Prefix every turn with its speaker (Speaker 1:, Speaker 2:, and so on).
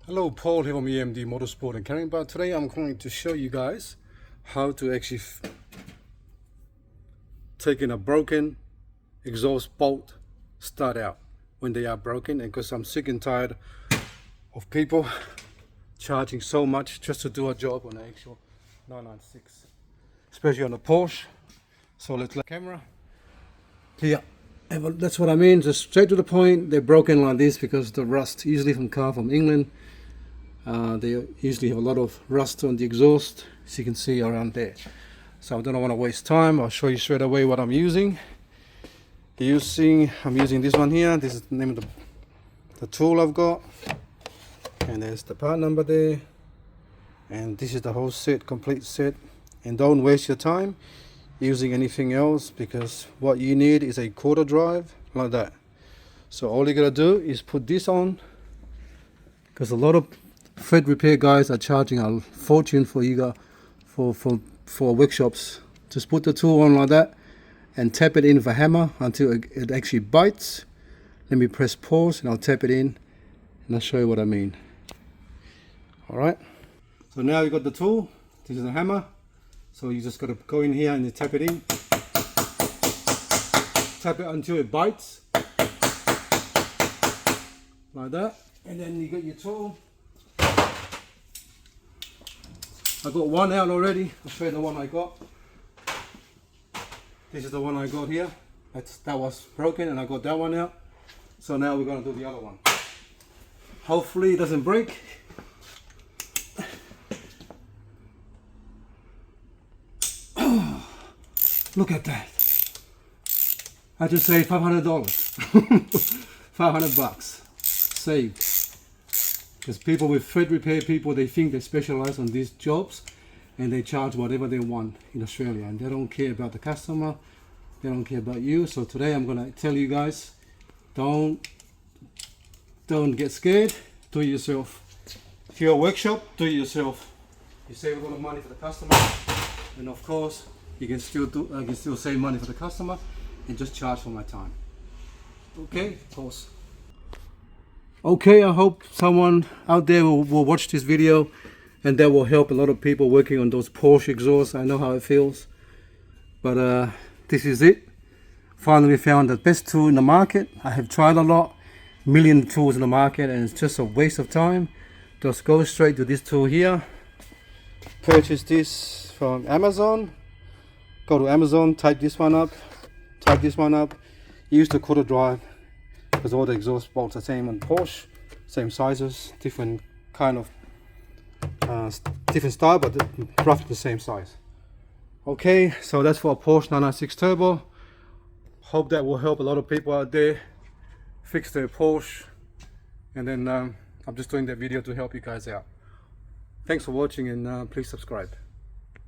Speaker 1: Hello, Paul here from EMD Motorsport Caringbah. Today I'm going to show you guys how to actually take in a broken exhaust bolt start out when they are broken, and because I'm sick and tired of people charging so much just to do a job on an actual 996, especially on a Porsche. So let's let camera here. That's what I mean, just straight to the point. They're broken like this because the rust, usually from car from England. They usually have a lot of rust on the exhaust, as you can see around there. So I don't want to waste time. I'll show you straight away what I'm using. I'm using this one here. This is the name of the tool I've got, and there's the part number there, and this is the whole set, complete set. And don't waste your time using anything else, because what you need is a quarter drive like that. So all you gotta do is put this on, because a lot of Fred repair guys are charging a fortune for for workshops. Just put the tool on like that and tap it in with a hammer until it actually bites. Let me press pause and I'll tap it in and I'll show you what I mean. Alright, so now you got the tool. This is a hammer, so you just got to go in here and you tap it in, tap it until it bites like that, and then you got your tool. I got one out already. I'll show you the one I got. This is the one I got here. That was broken, and I got that one out. So now we're going to do the other one. Hopefully it doesn't break. Oh, look at that. I just saved $500. 500 bucks saved. Because people with Fred repair people, they think they specialize on these jobs and they charge whatever they want in Australia, and they don't care about the customer, they don't care about you. So today I'm gonna tell you guys, don't get scared, do it yourself. If you're a workshop, do it yourself. You save a lot of money for the customer, and of course you can still save money for the customer and just charge for my time. Okay, pause. Okay, I hope someone out there will watch this video, and that will help a lot of people working on those Porsche exhausts. I know how it feels, but this is it. Finally found the best tool in the market. I have tried a lot, million tools in the market, and it's just a waste of time. Just go straight to this tool here. Purchase this from Amazon. Go to Amazon, type this one up, use the quarter drive, because all the exhaust bolts are same on Porsche, same sizes, different kind of different style, but roughly the same size. Okay, so that's for a Porsche 996 Turbo. Hope that will help a lot of people out there fix their Porsche, and then I'm just doing that video to help you guys out. Thanks for watching, and please subscribe.